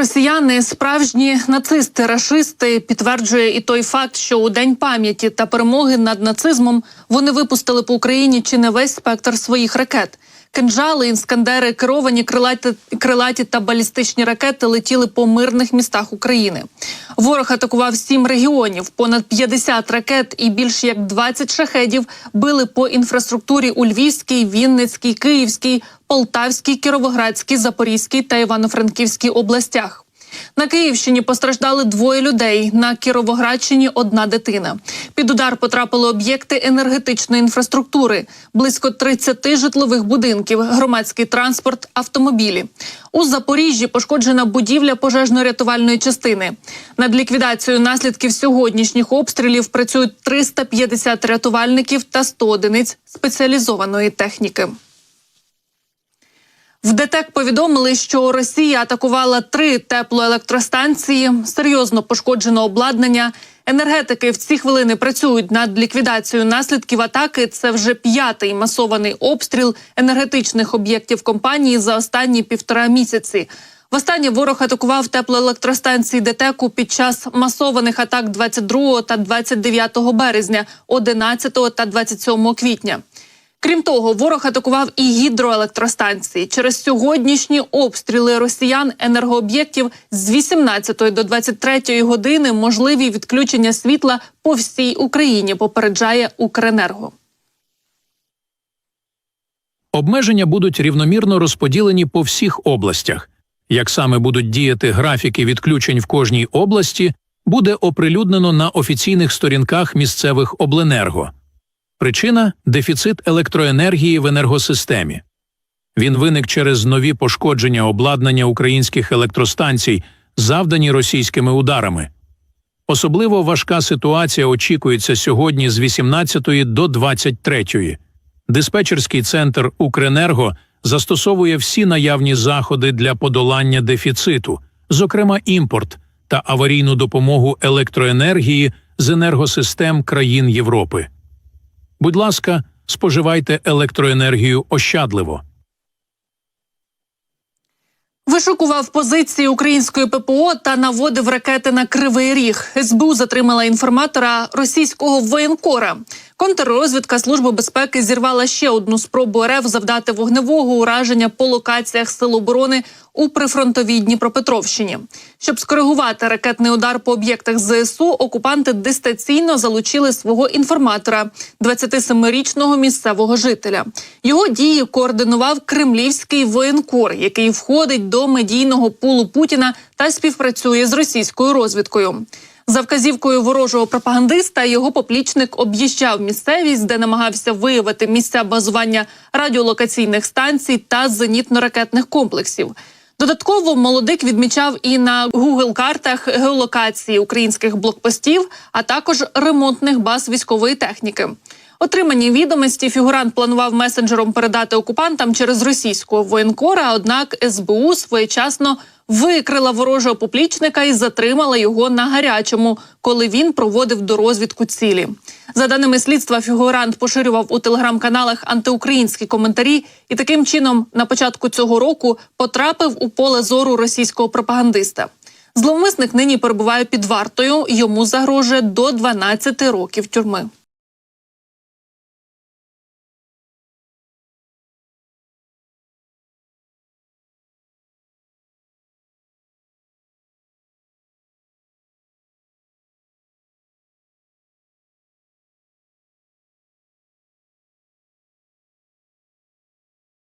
Росіяни – справжні нацисти-рашисти, підтверджує і той факт, що у День пам'яті та перемоги над нацизмом вони випустили по Україні чи не весь спектр своїх ракет. Кинджали, іскандери, керовані крилаті та балістичні ракети летіли по мирних містах України. Ворог атакував 7 регіонів, понад 50 ракет і більш як 20 шахедів били по інфраструктурі у Львівській, Вінницькій, Київській, Полтавській, Кіровоградській, Запорізькій та Івано-Франківській областях. На Київщині постраждали 2 людей, на Кіровоградщині – 1 дитина. Під удар потрапили об'єкти енергетичної інфраструктури, близько 30 житлових будинків, громадський транспорт, автомобілі. У Запоріжжі пошкоджена будівля пожежно-рятувальної частини. Над ліквідацією наслідків сьогоднішніх обстрілів працюють 350 рятувальників та 100 одиниць спеціалізованої техніки. В ДТЕК повідомили, що Росія атакувала 3 теплоелектростанції, серйозно пошкоджено обладнання. Енергетики в ці хвилини працюють над ліквідацією наслідків атаки. Це вже 5-й масований обстріл енергетичних об'єктів компанії за останні 1,5 місяці. Востаннє ворог атакував теплоелектростанції ДТЕКу під час масованих атак 22 та 29 березня, 11 та 27 квітня. Крім того, ворог атакував і гідроелектростанції. Через сьогоднішні обстріли росіян енергооб'єктів з 18 до 23 години можливі відключення світла по всій Україні, попереджає Укренерго. Обмеження будуть рівномірно розподілені по всіх областях. Як саме будуть діяти графіки відключень в кожній області, буде оприлюднено на офіційних сторінках місцевих обленерго. Причина – дефіцит електроенергії в енергосистемі. Він виник через нові пошкодження обладнання українських електростанцій, завдані російськими ударами. Особливо важка ситуація очікується сьогодні з 18 до 23. Диспетчерський центр Укренерго застосовує всі наявні заходи для подолання дефіциту, зокрема імпорт та аварійну допомогу електроенергії з енергосистем країн Європи. Будь ласка, споживайте електроенергію ощадливо. Вишукував позиції української ППО та наводив ракети на Кривий Ріг. СБУ затримала інформатора російського воєнкора. Контррозвідка Служби безпеки зірвала ще одну спробу РФ завдати вогневого ураження по локаціях Сил оборони у прифронтовій Дніпропетровщині. Щоб скоригувати ракетний удар по об'єктах ЗСУ, окупанти дистанційно залучили свого інформатора – 27-річного місцевого жителя. Його дії координував кремлівський воєнкор, який входить до медійного пулу Путіна та співпрацює з російською розвідкою. За вказівкою ворожого пропагандиста його поплічник об'їжджав місцевість, де намагався виявити місця базування радіолокаційних станцій та зенітно-ракетних комплексів. Додатково молодик відмічав і на Google-картах геолокації українських блокпостів, а також ремонтних баз військової техніки. Отримані відомості фігурант планував месенджером передати окупантам через російського воєнкора, однак СБУ своєчасно викрила ворожого поплічника і затримала його на гарячому, коли він проводив дорозвідку цілі. За даними слідства, фігурант поширював у телеграм-каналах антиукраїнські коментарі і таким чином на початку цього року потрапив у поле зору російського пропагандиста. Зловмисник нині перебуває під вартою, йому загрожує до 12 років тюрми.